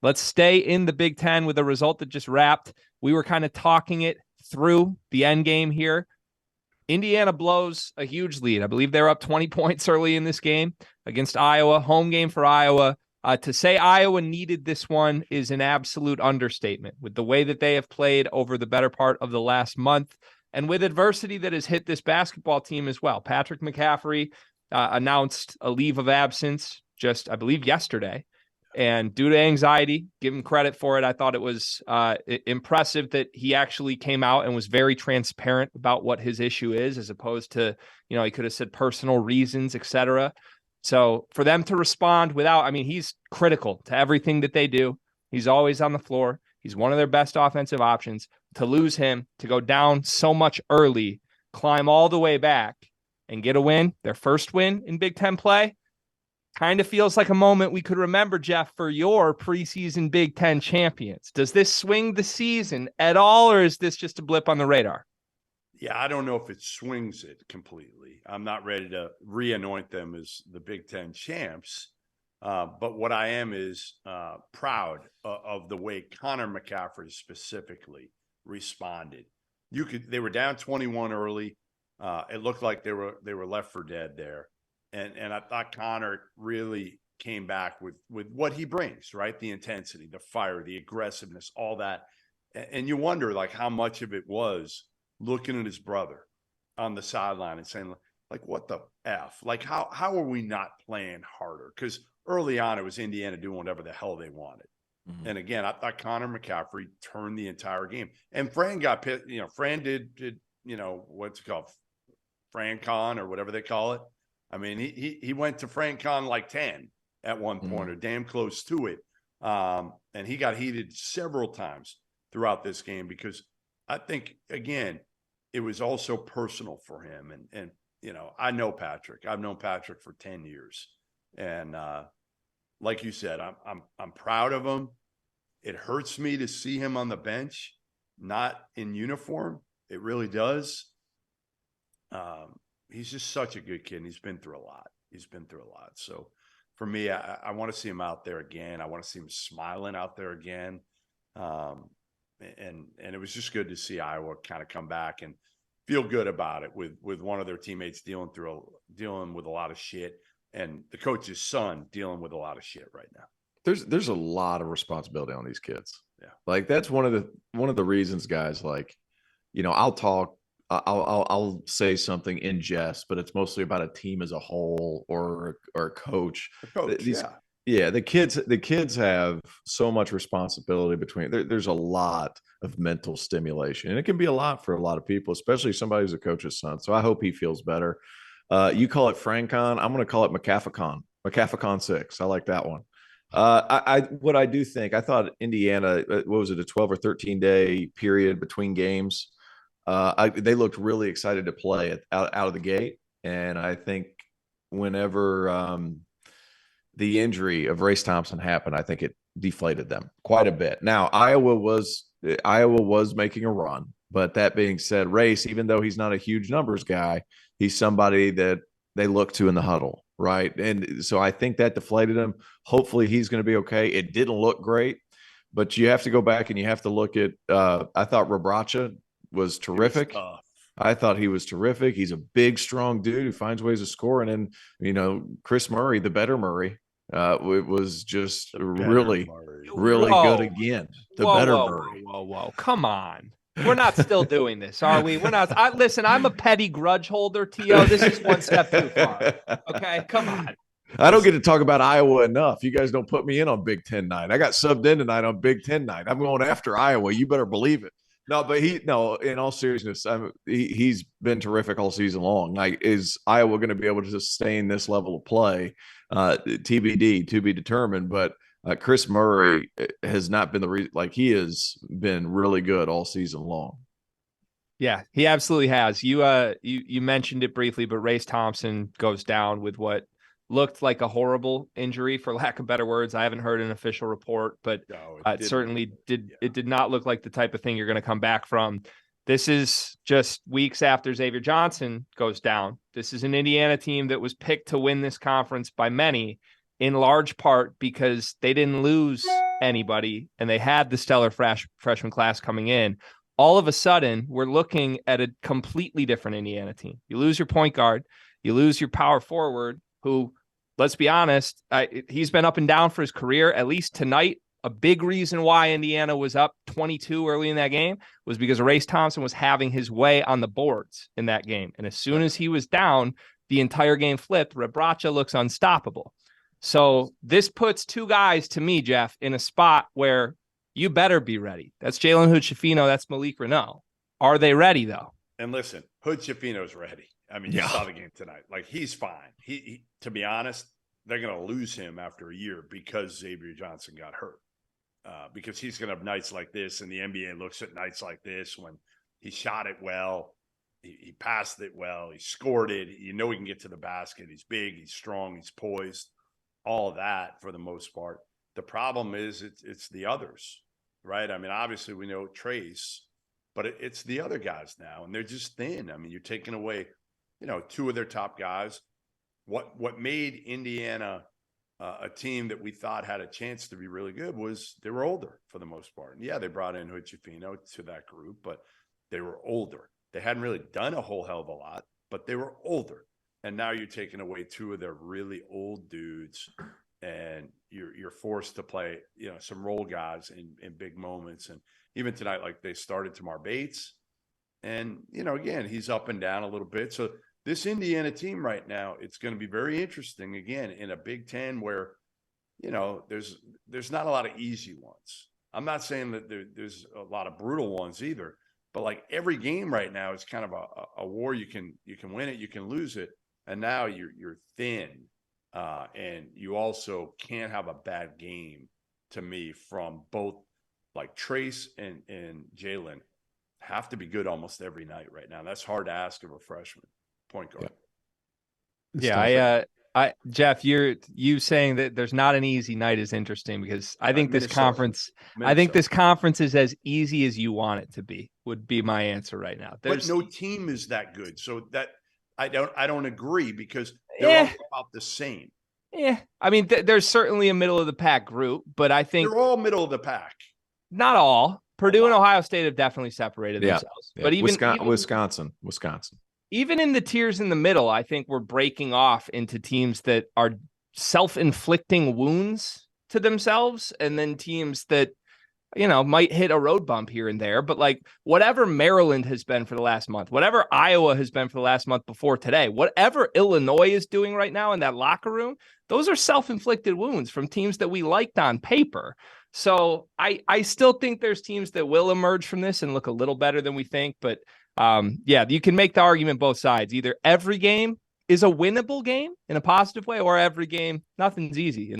Let's stay in the Big Ten with a result that just wrapped. We were kind of talking it through the end game here. Indiana blows a huge lead. I believe they're up 20 points early in this game against Iowa. Home game for Iowa. To say Iowa needed this one is an absolute understatement with the way that they have played over the better part of the last month and with adversity that has hit this basketball team as well. Patrick McCaffrey announced a leave of absence just, I believe, yesterday. And due to anxiety, give him credit for it. I thought it was impressive that he actually came out and was very transparent about what his issue is, as opposed to, he could have said personal reasons, etc. So for them to respond without, he's critical to everything that they do. He's always on the floor. He's one of their best offensive options. To lose him, to go down so much early, climb all the way back and get a win, their first win in Big Ten play, kind of feels like a moment we could remember, Jeff, for your preseason Big Ten champions. Does this swing the season at all, or is this just a blip on the radar? Yeah, I don't know if it swings it completely. I'm not ready to re-anoint them as the Big Ten champs. But what I am is proud of the way Connor McCaffrey specifically responded. They were down 21 early. It looked like they were left for dead there. And I thought Connor really came back with what he brings, right? The intensity, the fire, the aggressiveness, all that. And you wonder, like, how much of it was looking at his brother on the sideline and saying, like, what the F? Like, how are we not playing harder? Because early on, it was Indiana doing whatever the hell they wanted. Mm-hmm. And again, I thought Connor McCaffrey turned the entire game. And Fran got pissed. Fran did what's it called? FranCon or whatever they call it. He went to FranCon like 10 at one point, or damn close to it. And he got heated several times throughout this game because I think, again, it was also personal for him. And I know Patrick. I've known Patrick for 10 years. And like you said, I'm proud of him. It hurts me to see him on the bench, not in uniform. It really does. He's just such a good kid, and he's been through a lot. So for me, I want to see him out there again. I want to see him smiling out there again. And it was just good to see Iowa kind of come back and feel good about it with one of their teammates dealing with a lot of shit, and the coach's son dealing with a lot of shit right now. There's a lot of responsibility on these kids. Yeah. Like, that's one of the reasons, guys, like, I'll say something in jest, but it's mostly about a team as a whole or a coach. The kids have so much responsibility between. There's a lot of mental stimulation, and it can be a lot for a lot of people, especially somebody who's a coach's son. So I hope he feels better. You call it FranCon. I'm going to call it McCaffrey 6. I like that one. What I do think, I thought Indiana, what was it, a 12 or 13 day period between games? They looked really excited to play it out of the gate. And I think whenever the injury of Race Thompson happened, I think it deflated them quite a bit. Now, Iowa was making a run. But that being said, Race, even though he's not a huge numbers guy, he's somebody that they look to in the huddle, right? And so I think that deflated him. Hopefully he's going to be okay. It didn't look great, but you have to go back and you have to look at I thought Rabracha was terrific. I thought he was terrific. He's a big, strong dude who finds ways to score. And then, Chris Murray, the better Murray, it was just really good again. Murray. Whoa. Come on. We're not still doing this, are we? We're not. Listen, I'm a petty grudge holder, T.O. This is one step too far. Okay, come on. I don't get to talk about Iowa enough. You guys don't put me in on Big Ten night. I got subbed in tonight on Big Ten night. I'm going after Iowa. You better believe it. No, in all seriousness, he's been terrific all season long. Like, is Iowa going to be able to sustain this level of play? TBD, to be determined. But Chris Murray has not been the reason. Like, he has been really good all season long. Yeah, he absolutely has. You mentioned it briefly, but Race Thompson goes down with what looked like a horrible injury, for lack of better words. I haven't heard an official report, but it certainly did. Yeah. It did not look like the type of thing you're going to come back from. This is just weeks after Xavier Johnson goes down. This is an Indiana team that was picked to win this conference by many, in large part because they didn't lose anybody, and they had the stellar freshman class coming in, all of a sudden we're looking at a completely different Indiana team. You lose your point guard, you lose your power forward, who, let's be honest, he's been up and down for his career. At least tonight, a big reason why Indiana was up 22 early in that game was because Race Thompson was having his way on the boards in that game. And as soon as he was down, the entire game flipped. Rebraca looks unstoppable. So this puts two guys, to me, Jeff, in a spot where you better be ready. That's Jalen Hood-Schifino. That's Malik Reneau. Are they ready, though? And listen, Hood-Schifino's ready. I mean, you saw the game tonight. Like, he's fine. He to be honest, they're going to lose him after a year because Xavier Johnson got hurt. Because he's going to have nights like this, and the NBA looks at nights like this when he shot it well, he passed it well, he scored it. You know he can get to the basket. He's big, he's strong, he's poised. All of that for the most part. The problem is it's the others, right? I mean, obviously we know Trace, but it's the other guys now, and they're just thin. I mean, you're taking away, two of their top guys. What made Indiana a team that we thought had a chance to be really good was they were older for the most part. And yeah, they brought in Hood-Schifino to that group, but they were older. They hadn't really done a whole hell of a lot, but they were older. And now you're taking away two of their really old dudes, and you're forced to play, some role guys in big moments. And even tonight, like, they started Tamar Bates, and again, he's up and down a little bit. So this Indiana team right now, it's going to be very interesting again in a Big Ten where, there's not a lot of easy ones. I'm not saying that there's a lot of brutal ones either, but like every game right now is kind of a war. You can win it, you can lose it. And now you're thin, and you also can't have a bad game, to me, from both, like Trace and Jalen have to be good almost every night right now. That's hard to ask of a freshman point guard. Yeah, Jeff, you saying that there's not an easy night is interesting, because I think this conference is as easy as you want it to be, would be my answer right now. But no team is that good, so that. I don't agree, because they're all about the same. Yeah. I mean, there's certainly a middle of the pack group, but I think they're all middle of the pack. Not all. Purdue and Ohio State have definitely separated themselves. Yeah. But even Wisconsin. Even in the tiers in the middle, I think we're breaking off into teams that are self-inflicting wounds to themselves, and then teams that might hit a road bump here and there. But like, whatever Maryland has been for the last month, whatever Iowa has been for the last month before today, whatever Illinois is doing right now in that locker room, those are self-inflicted wounds from teams that we liked on paper. So I still think there's teams that will emerge from this and look a little better than we think. But you can make the argument both sides. Either every game is a winnable game in a positive way, or every game, nothing's easy.